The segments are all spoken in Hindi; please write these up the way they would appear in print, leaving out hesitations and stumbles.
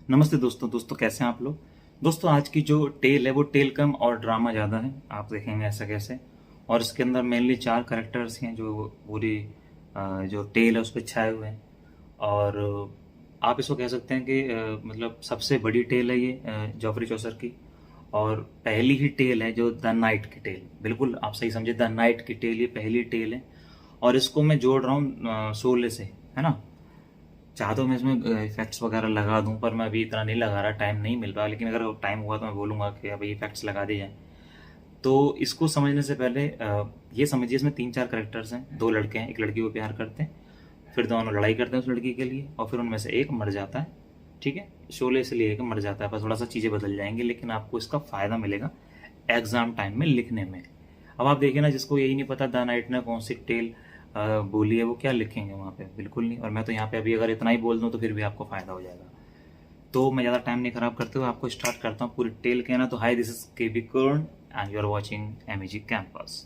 नमस्ते दोस्तों कैसे हैं आप लोग। दोस्तों आज की जो टेल है वो टेल कम और ड्रामा ज़्यादा है, आप देखेंगे ऐसा कैसे। और इसके अंदर मेनली 4 करेक्टर्स हैं जो पूरी जो टेल है उस पर छाए हुए हैं। और आप इसको कह सकते हैं कि मतलब सबसे बड़ी टेल है ये जॉफरी चौसर की। और पहली ही टेल है जो द नाइट की टेल, बिल्कुल आप सही समझे, द नाइट की टेल ये पहली टेल है। और इसको मैं जोड़ रहा हूँ शोले से, है ना। चाहता हूँ मैं इसमें इफेक्ट्स वगैरह लगा दूं, पर मैं अभी इतना नहीं लगा रहा, टाइम नहीं मिल रहा। लेकिन अगर टाइम हुआ तो मैं बोलूँगा कि अभी इफेक्ट्स लगा दिए जाएं। तो इसको समझने से पहले ये समझिए इसमें 3-4 करेक्टर्स हैं। 2 लड़के हैं, एक लड़की को प्यार करते हैं, फिर दोनों लड़ाई करते हैं उस लड़की के लिए, और फिर उनमें से एक मर जाता है। ठीक है, शोले से लिए कि मर जाता है, पर थोड़ा सा चीज़ें बदल जाएंगी, लेकिन आपको इसका फ़ायदा मिलेगा एग्ज़ाम टाइम में लिखने में। अब आप देखिए ना, जिसको यही नहीं पता द नाइट ने कौन सी टेल बोली है, वो क्या लिखेंगे वहाँ पे, बिल्कुल नहीं। और मैं तो यहाँ पे अभी अगर इतना ही बोल दूँ तो फिर भी आपको फ़ायदा हो जाएगा। तो मैं ज़्यादा टाइम नहीं खराब करते हुए आपको स्टार्ट करता हूँ पूरी टेल के ना। तो hi, this is K B Karna and you are watching MEG campus.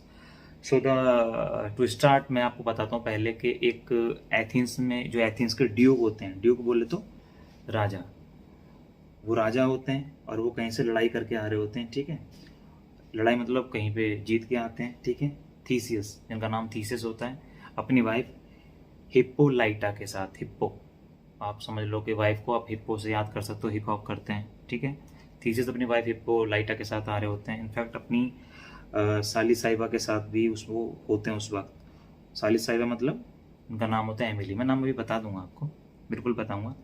So the to start मैं आपको बताता हूँ पहले कि एक एथेंस में जो एथेंस के ड्यूक होते हैं, ड्यूक बोले तो राजा, वो राजा होते हैं और वो कहीं से लड़ाई करके आ रहे होते हैं। ठीक है, लड़ाई मतलब कहीं पे जीत के आते हैं। ठीक है, थीसियस, जिनका नाम थीसियस होता है, अपनी वाइफ हिप्पोलाइटा के साथ, हिप्पो, आप समझ लो कि वाइफ को आप हिप्पो से याद कर सकते हो, हिप हॉप करते हैं। ठीक है, थीसिस अपनी वाइफ हिप्पोलाइटा के साथ आ रहे होते हैं। इनफैक्ट अपनी साली साहिबा के साथ भी उस वो होते हैं उस वक्त। साली साहिबा मतलब उनका नाम होता है एमिली। मैं नाम अभी बता दूंगा आपको, बिल्कुल बताऊंगा।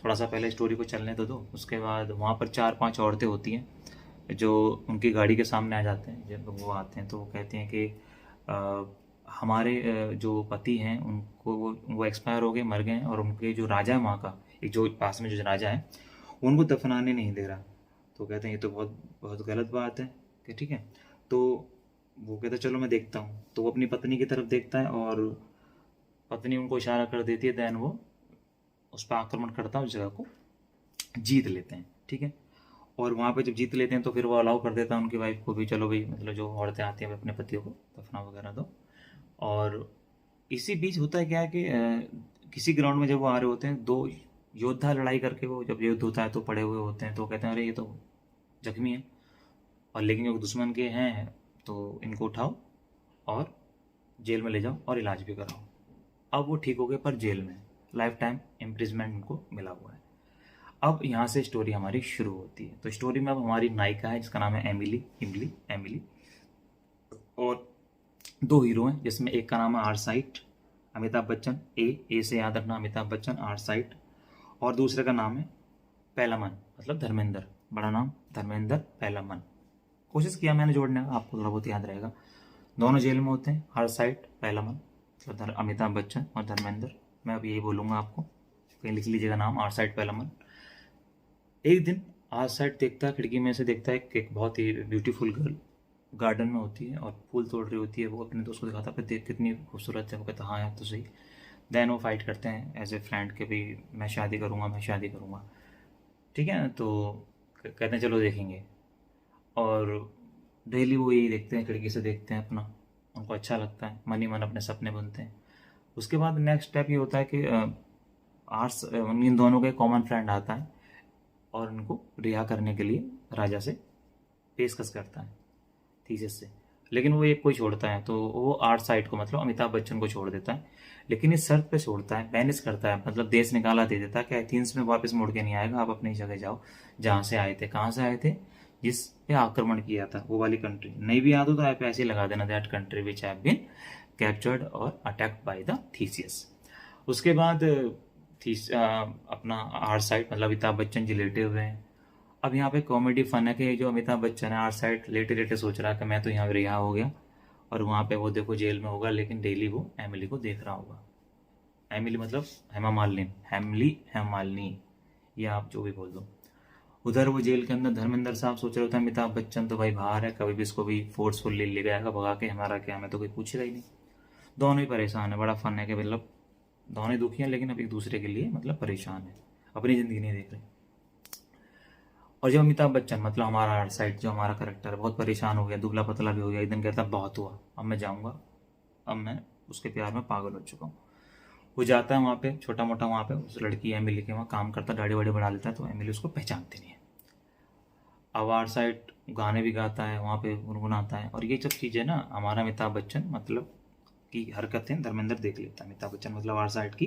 थोड़ा सा पहले स्टोरी को चलने तो दो। उसके बाद वहाँ पर 4-5 औरतें होती हैं जो उनकी गाड़ी के सामने आ जाते हैं। जब वो आते हैं तो वो कहती हैं कि हमारे जो पति हैं उनको वो एक्सपायर हो गए, मर गए हैं, और उनके जो राजा है वहाँ का, एक जो पास में जो राजा है, उनको दफनाने नहीं दे रहा। तो कहते हैं ये तो बहुत बहुत गलत बात है कि ठीक है। तो वो कहता है चलो मैं देखता हूँ। तो वो अपनी पत्नी की तरफ देखता है और पत्नी उनको इशारा कर देती है। देन वो उस पर आक्रमण करता है, उस जगह को जीत लेते हैं। ठीक है, और वहाँ पे जब जीत लेते हैं तो फिर वो अलाउ कर देता है उनकी वाइफ को भी, चलो भाई, मतलब जो औरतें आती हैं वे अपने पतियों को दफना वगैरह दो। और इसी बीच होता है क्या है कि किसी ग्राउंड में जब वो आ रहे होते हैं, 2 योद्धा लड़ाई करके, वो जब युद्ध होता है तो पड़े हुए होते हैं, तो कहते हैं अरे ये तो जख्मी है, और लेकिन जो दुश्मन के हैं तो इनको उठाओ और जेल में ले जाओ और इलाज भी कराओ। अब वो ठीक हो गए, पर जेल में लाइफ टाइम इम्प्रिजमेंट उनको मिला हुआ है। अब यहाँ से स्टोरी हमारी शुरू होती है। तो स्टोरी में अब हमारी नायिका है जिसका नाम है एमिली, इमली, एमिली। और 2 हीरो हैं जिसमें एक का नाम है आरसाइट, अमिताभ बच्चन, ए से याद रखना, अमिताभ बच्चन, आरसाइट। और दूसरे का नाम है पहलमन, मतलब धर्मेंद्र, बड़ा नाम धर्मेंद्र पहलमन। कोशिश किया मैंने जोड़ने का, आपको थोड़ा बहुत याद रहेगा। दोनों जेल में होते हैं, आरसाइट पहलमन, मतलब अमिताभ बच्चन और धर्मेंद्र। मैं अब यही बोलूँगा आपको, कहीं लिख लीजिएगा नाम, आरसाइट पहलमन। एक दिन आज साइड देखता है, खिड़की में से देखता है कि एक बहुत ही ब्यूटीफुल गर्ल गार्डन में होती है और फूल तोड़ रही होती है। वो अपने दोस्त को दिखाता है, देख कितनी खूबसूरत है। वो कहता है हाँ यार तो सही। देन वो फाइट करते हैं एज ए फ्रेंड के भी, मैं शादी करूँगा, मैं शादी करूँगा। ठीक है ना, तो कहते हैं चलो देखेंगे। और डेली वो यही देखते हैं, खिड़की से देखते हैं अपना, उनको अच्छा लगता है, मन ही मन अपने सपने बुनते हैं। उसके बाद नेक्स्ट स्टेप ये होता है कि आर्ट्स, इन दोनों का कॉमन फ्रेंड आता है और उनको रिहा करने के लिए राजा से पेशकश करता है, थीसिस से। लेकिन वो एक कोई छोड़ता है, तो वो आर्ट साइड को, मतलब अमिताभ बच्चन को छोड़ देता है। लेकिन इस शर्त पे छोड़ता है, बैनिश करता है, मतलब देश निकाला दे देता है कि एथेंस में वापस मुड़ के नहीं आएगा, आप अपनी जगह जाओ जहाँ से आए थे। कहाँ से आए थे? जिस पे आक्रमण किया था, वो वाली कंट्री। नहीं भी याद हो तो आप ऐसे ही लगा देना, that country which have been captured और अटैक्ड बाय द थीसियस। उसके बाद अपना आर साइड, मतलब अमिताभ बच्चन जी लेटे हुए हैं। अब यहाँ पे कॉमेडी फन है कि जो अमिताभ बच्चन है आर साइड लेटे लेटे सोच रहा है कि मैं तो यहाँ रिहा हो गया, और वहाँ पे वो देखो जेल में होगा, लेकिन डेली वो एमिली को देख रहा होगा। एमिली मतलब हेमा मालिनी, हेमली, हेमालिनी, ये आप जो भी बोल दो। उधर वो जेल के अंदर धर्मेंद्र साहब सोच रहे होते हैं अमिताभ बच्चन तो भाई बाहर है, कभी भी इसको भी फोर्सफुल ले जाएगा भगा के, हमारा क्या, हमें तो कोई पूछेगा ही नहीं। दोनों ही परेशान है। बड़ा फन है कि मतलब दोनों ही दुखी हैं, लेकिन अब एक दूसरे के लिए मतलब परेशान है, अपनी ज़िंदगी नहीं देख रहे। और जब अमिताभ बच्चन, मतलब हमारा साइड जो हमारा करेक्टर है, बहुत परेशान हो गया, दुबला पतला भी हो गया, एक दिन कहता बहुत हुआ, अब मैं जाऊँगा, अब मैं उसके प्यार में पागल हो चुका हूँ। वो जाता है वहाँ पे छोटा मोटा, वहाँ पे उस लड़की एमिली के वहाँ काम करता, दाढ़ी वाड़ी बढ़ा लेता है, तो एमिली उसको पहचानती नहीं है। अब आर साइड गाने भी गाता है वहाँ पे, गुनगुनाता है, और ये सब चीज़ें ना हमारा अमिताभ बच्चन मतलब की हरकतें धर्मेंद्र देख लेता है। अमिताभ बच्चन मतलब आर साइड की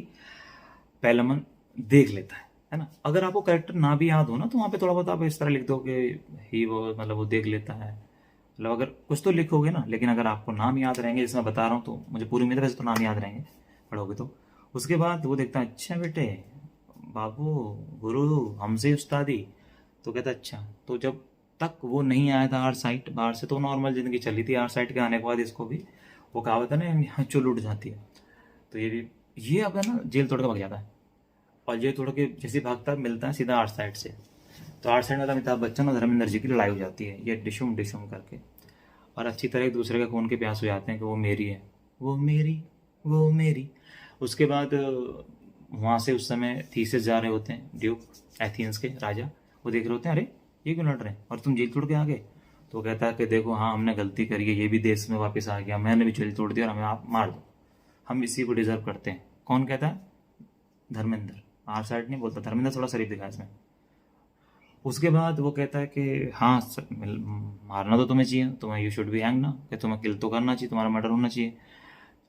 पहला मन देख लेता है ना। अगर आपको कैरेक्टर ना भी याद हो ना, तो वहाँ पे थोड़ा बहुत आप इस तरह लिख दो कि ही वो मतलब वो देख लेता है, मतलब अगर कुछ तो लिखोगे ना। लेकिन अगर आपको नाम याद रहेंगे, जैसे मैं बता रहा हूँ, तो मुझे पूरी उम्मीद है वैसे तो नाम याद रहेंगे पढ़ोगे तो। उसके बाद वो देखता है, अच्छा बेटे, बाबू, गुरु, हमसे उस्तादी। तो कहता अच्छा। तो जब तक वो नहीं आया था आर साइड बाहर से, तो नॉर्मल जिंदगी चली थी। आर साइड के आने के बाद इसको भी वो कहावत है ना, यहाँ चुल उठ जाती है। तो ये भी, ये अब है ना जेल तोड़ के भाग जाता है, और जेल तोड़ के जैसे भागता है मिलता है सीधा आर साइड से। तो आर साइड में अमिताभ बच्चन और धर्मेंद्र जी की लड़ाई हो जाती है, ये डिशुम डिशुम करके, और अच्छी तरह एक दूसरे के खून के प्यास हो जाते हैं कि वो मेरी है, वो मेरी, वो मेरी। उसके बाद वहाँ से उस समय थीसिस जा रहे होते हैं, ड्यूक एथेंस के राजा। वो देख रहे होते हैं, अरे ये क्यों लड़ रहे हैं और तुम जेल तोड़ के आ गए। तो कहता है कि देखो, हाँ हमने गलती करी है, ये भी देश में वापस आ गया, मैंने भी जेल तोड़ दिया और हमें आप मार दो, हम इसी को डिजर्व करते हैं। कौन कहता है? धर्मेंद्र। आर साइड नहीं बोलता, धर्मेंद्र थोड़ा शरीफ दिखा इसमें। उसके बाद वो कहता है कि हाँ मारना तो तुम्हें चाहिए, तुम्हें यू शुड बी हैंग ना, कि तुम्हें किल तो करना चाहिए, तुम्हारा मर्डर होना चाहिए।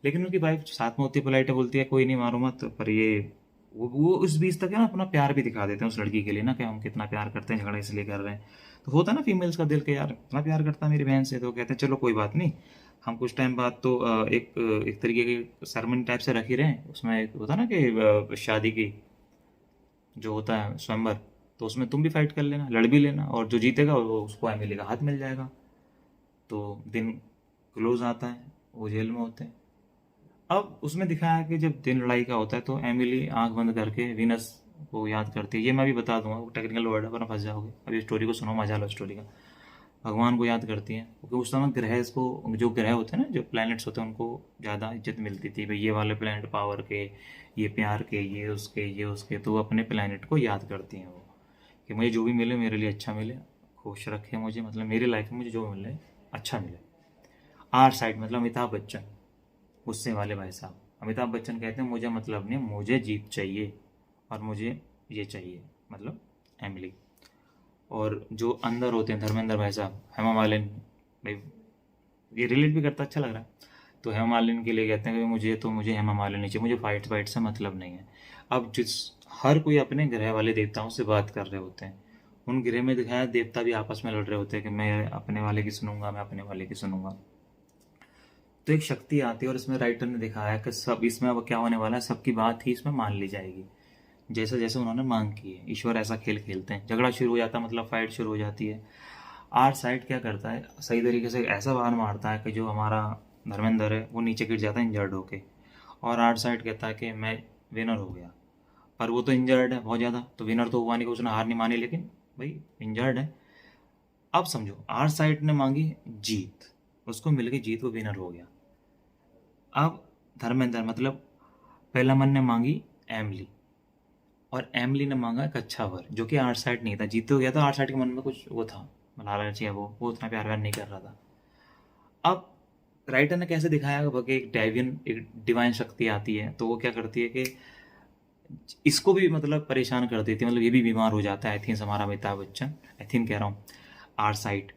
लेकिन उनकी वाइफ साथ में होती है, पोलाइट है, बोलती है कोई नहीं मारो मत। पर ये वो उस बीच तक है ना अपना प्यार भी दिखा देते हैं उस लड़की के लिए ना, कि हम कितना प्यार करते हैं, झगड़ा इसलिए कर रहे हैं। तो होता है ना फीमेल्स का दिल के, यार इतना प्यार करता है मेरी बहन से, तो कहते हैं चलो कोई बात नहीं, हम कुछ टाइम बाद तो एक तरीके के सरमन टाइप से रख ही रहे हैं। उसमें एक होता है ना कि शादी की जो होता है स्वयंवर, तो उसमें तुम भी फाइट कर लेना, लड़ भी लेना, और जो जीतेगा वो उसको एमिली का हाथ मिल जाएगा। तो दिन क्लोज आता है, वो जेल में होते हैं। अब उसमें दिखाया है कि जब दिन लड़ाई का होता है, तो एमिली आंख बंद करके वीनस को याद करती है। ये मैं भी बता दूंगा, वो टेक्निकल वर्ड है, वरना फंस जाओगे। अभी स्टोरी को सुनो, मजा लो स्टोरी का। भगवान को याद करती हैं, क्योंकि उस समय ग्रह को, जो ग्रह होते हैं ना, जो प्लैनेट्स होते हैं, उनको ज़्यादा इज्जत मिलती थी भाई, ये वाले प्लैनेट पावर के, ये प्यार के, ये उसके, ये उसके। तो वो अपने प्लैनेट को याद करती हैं वो, कि मुझे जो भी मिले मेरे लिए अच्छा मिले, खुश रखे मुझे, मतलब मेरी लाइफ में मुझे जो मिले अच्छा मिले। आर साइड मतलब अमिताभ बच्चन, गुस्से वाले भाई साहब। अमिताभ बच्चन कहते हैं मुझे मतलब नहीं, मुझे जीत चाहिए, और मुझे ये चाहिए, मतलब एमिली। और जो अंदर होते हैं धर्मेंद्र भाई साहब, हेमा मालिनी भाई, ये रिलेट भी करता, अच्छा लग रहा है। तो हेमा मालिनी के लिए कहते हैं कि मुझे हेमा मालिनी चाहिए, मुझे फाइट फाइट से मतलब नहीं है। अब जिस हर कोई अपने ग्रह वाले देवताओं से बात कर रहे होते हैं, उन ग्रह में दिखाया देवता भी आपस में लड़ रहे होते हैं कि मैं अपने वाले की सुनूंगा, मैं अपने वाले की सुनूंगा। तो एक शक्ति आती है, और इसमें राइटर ने दिखाया है कि सब इसमें अब क्या होने वाला है, सबकी बात ही इसमें मान ली जाएगी, जैसे जैसे उन्होंने मांग की है। ईश्वर ऐसा खेल खेलते हैं, झगड़ा शुरू हो जाता है, मतलब फाइट शुरू हो जाती है। आर साइड क्या करता है, सही तरीके से ऐसा वार मारता है कि जो हमारा धर्मेंद्र है वो नीचे गिर जाता है इंजर्ड होके, और आर साइड कहता है कि मैं विनर हो गया। पर वो तो इंजर्ड है बहुत ज़्यादा, तो विनर तो हुआ नहीं, कि उसने हार नहीं मानी, लेकिन भाई इंजर्ड है। अब समझो, आर साइड ने मांगी जीत, उसको मिल गई जीत, वो विनर हो गया। अब धर्मेंद्र मतलब पहला मन ने मांगी एमली, और एमली ने मांगा एक अच्छा वर, जो कि आर साइड नहीं था। जीत तो गया था, आर साइड के मन में कुछ वो था, लालच है, वो उतना प्यार व्यार नहीं कर रहा था। अब राइटर ने कैसे दिखाया कि एक डेवियन, एक डिवाइन शक्ति आती है, तो वो क्या करती है कि इसको भी मतलब परेशान कर देती है, मतलब ये भी बीमार हो जाता है। एथेंस, हमारा अमिताभ बच्चन, एथेन कह रहा हूँ, आर साइड,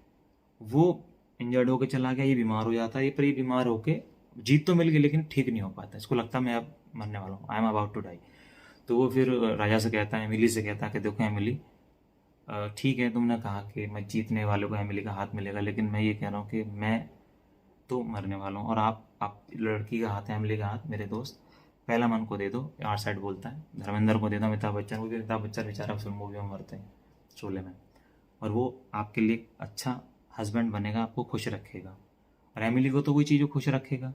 वो इंजर्ड होके चला गया, ये बीमार हो जाता है। ये पर ये बीमार होके जीत तो मिल गई, लेकिन ठीक नहीं हो पाता, इसको लगता है मैं अब मरने वाला हूँ, I am about to die. तो वो फिर राजा से कहता है, एमिली से कहता है कि देखो एमिली, ठीक है तुमने कहा कि मैं जीतने वाले को एमिली का हाथ मिलेगा, लेकिन मैं ये कह रहा हूँ कि मैं तो मरने वाला हूँ, और आप लड़की का हाथ है, एमिली का हाथ, मेरे दोस्त, पहला मन को दे दो। आर साइड बोलता है धर्मेंद्र को दे दो, अमिताभ बच्चन, वो भी अमिताभ बच्चन बेचारा फिल्म मूवी में मरते हैं, शोले में, और वो आपके लिए अच्छा हस्बैंड बनेगा, आपको खुश रखेगा, और एमिली को तो वही चीज़ खुश रखेगा।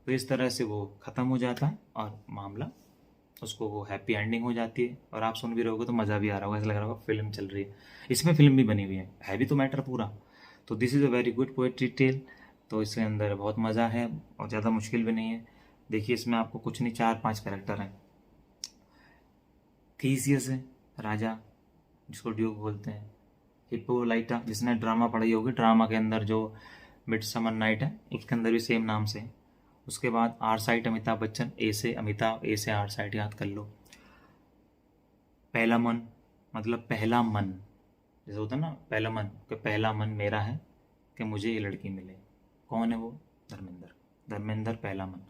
तो इस तरह से वो ख़त्म हो जाता है, और मामला उसको वो हैप्पी एंडिंग हो जाती है। और आप सुन भी रहोगे तो मज़ा भी आ रहा होगा, ऐसा लग रहा होगा फिल्म चल रही है। इसमें फिल्म भी बनी हुई है भी तो मैटर पूरा। तो this is a very good poetry tale. तो इसके अंदर बहुत मज़ा है, और ज़्यादा मुश्किल भी नहीं है। देखिए, इसमें आपको कुछ नहीं, 4-5 कैरेक्टर हैं। थीसियस है राजा, जिसको ड्यूक बोलते हैं। हिप्पोलाइटा, जिसने ड्रामा पढ़ाई होगी, ड्रामा के अंदर जो मिडसमर नाइट है, उसके अंदर भी सेम नाम से। उसके बाद आर साइट अमिताभ बच्चन, ए से अमिताभ, ए से आर साइट याद कर लो। पहला मन मतलब पहला मन, जैसे होता है ना पहला मन, कि पहला मन मेरा है कि मुझे ये लड़की मिले। कौन है वो? धर्मेंद्र। धर्मेंद्र पहला मन।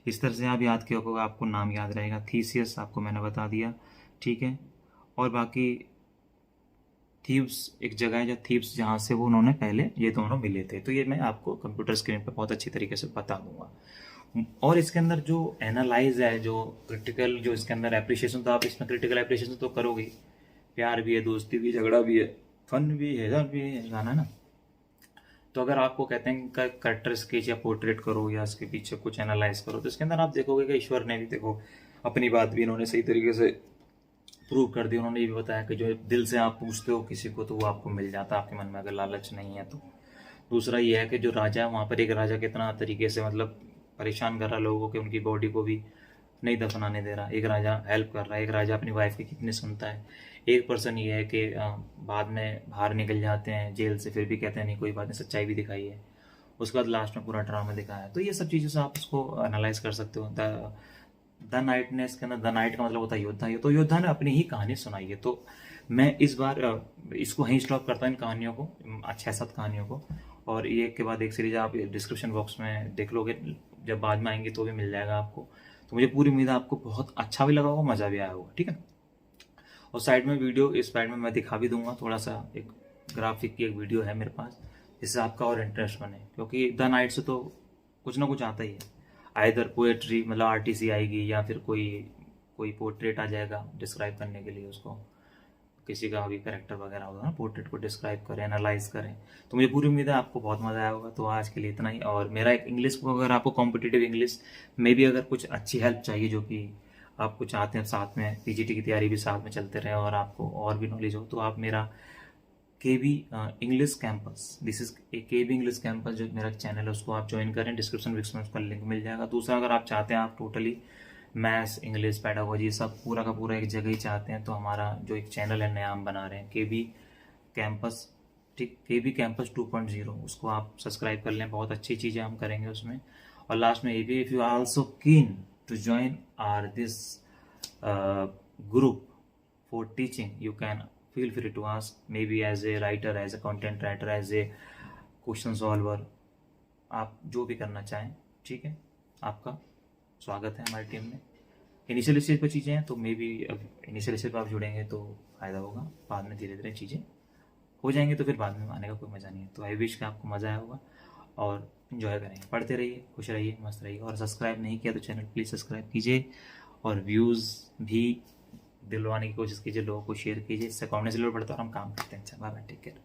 इस तरह से आप याद किया होगा, आपको नाम याद रहेगा। थीसियस आपको मैंने बता दिया, ठीक है। और बाकी थीव्स एक जगह है, जो थीव्स जहाँ से वो उन्होंने पहले ये दोनों मिले थे, तो ये मैं आपको कंप्यूटर स्क्रीन पे बहुत अच्छी तरीके से बता दूंगा। और इसके अंदर जो एनालाइज है, जो क्रिटिकल, जो इसके अंदर एप्रिशिएशन, तो आप इसमें क्रिटिकल एप्रिशिएशन तो करोगे। प्यार भी है, दोस्ती भी, झगड़ा भी है, फन भी है, डर भी है, गाना है ना। तो अगर आपको कहते हैं कि करेक्टर स्केच या पोर्ट्रेट करो या इसके पीछे कुछ एनालाइज करो, तो इसके अंदर आप देखोगे कि ईश्वर ने भी देखो अपनी बात भी इन्होंने सही तरीके से प्रूव कर दी। उन्होंने ये भी बताया कि जो दिल से आप पूछते हो किसी को तो वो आपको मिल जाता है, आपके मन में अगर लालच नहीं है तो। दूसरा ये है कि जो राजा है वहाँ पर, एक राजा कितना तरीके से मतलब परेशान कर रहा है लोगों के, उनकी बॉडी को भी नहीं दफनाने दे रहा। एक राजा हेल्प कर रहा है, एक राजा अपनी वाइफ की कितनी सुनता है। एक पर्सन ये है कि बाद में बाहर निकल जाते हैं जेल से, फिर भी कहते हैं नहीं कोई बात नहीं, सच्चाई भी दिखाई है। उसके बाद लास्ट में पूरा ड्रामा दिखाया है। तो ये सब चीज़ों से आप इसको एनालाइज कर सकते हो। द नाइट ने, इसके अंदर द नाइट का मतलब होता है योद्धा। ये तो योद्धा ने अपनी ही कहानी सुनाई है। तो मैं इस बार इसको वहीं स्टॉप करता हूँ, इन कहानियों को, 6-7 कहानियों को। और ये एक के बाद एक सीरीज आप डिस्क्रिप्शन बॉक्स में देख लोगे, जब बाद में आएंगे तो भी मिल जाएगा आपको। तो मुझे पूरी उम्मीद है आपको बहुत अच्छा भी लगा होगा, मज़ा भी आया होगा, ठीक है। और साइड में वीडियो, इस साइड में मैं दिखा भी दूंगा थोड़ा सा, एक ग्राफिक की एक वीडियो है मेरे पास, जिससे आपका और इंटरेस्ट बने। क्योंकि द नाइट से तो कुछ ना कुछ आता ही है, आइदर पोएट्री मतलब आरटीसी आएगी, या फिर कोई कोई पोर्ट्रेट आ जाएगा डिस्क्राइब करने के लिए उसको, किसी का भी करेक्टर वगैरह होगा ना, पोर्ट्रेट को डिस्क्राइब करें, एनालाइज करें। तो मुझे पूरी उम्मीद है आपको बहुत मज़ा आया होगा। तो आज के लिए इतना ही। और मेरा एक इंग्लिश को, अगर आपको कॉम्पिटिटिव इंग्लिश में भी अगर कुछ अच्छी हेल्प चाहिए, जो कि आपको चाहते हैं साथ में पीजीटी की तैयारी भी साथ में चलते रहे और आपको और भी नॉलेज हो, तो आप मेरा KB English campus, this is a KB English campus जो मेरा चैनल है, उसको आप ज्वाइन करें। डिस्क्रिप्शन विक्स में उसका लिंक मिल जाएगा। दूसरा, अगर आप चाहते हैं आप टोटली मैथ्स, इंग्लिश, पेडागोजी सब पूरा का पूरा एक जगह ही चाहते हैं, तो हमारा जो एक चैनल है नया हम बना रहे हैं, केबी कैंपस, ठीक, केबी कैंपस 2.0, उसको आप सब्सक्राइब कर लें। बहुत अच्छी चीज़ें हम करेंगे उसमें। और लास्ट में ये भी, if you are also keen to join our this group for teaching, you can feel free to ask, maybe as a writer, as a content writer, as a question solver, आप जो भी करना चाहें, ठीक है। आपका स्वागत है हमारी टीम में। इनिशियल स्टेज पर चीज़ें हैं, तो मे बी इनिशियल स्टेज पर आप जुड़ेंगे तो फ़ायदा होगा, बाद में धीरे धीरे चीज़ें हो जाएंगी, तो फिर बाद में आने का कोई मज़ा नहीं है। तो आई विश कि आपको मज़ा आया होगा और इन्जॉय करेंगे। पढ़ते रहिए, खुश रहिए, मस्त रहिए। और सब्सक्राइब नहीं किया तो चैनल प्लीज़ सब्सक्राइब कीजिए, और व्यूज़ भी दिलवाने की कोशिश कीजिए, लोगों को शेयर कीजिए, इससे कॉन्फिडेंस लेवल बढ़ता है और हम काम करते हैं। अच्छा, बाय बाय, टेक केयर।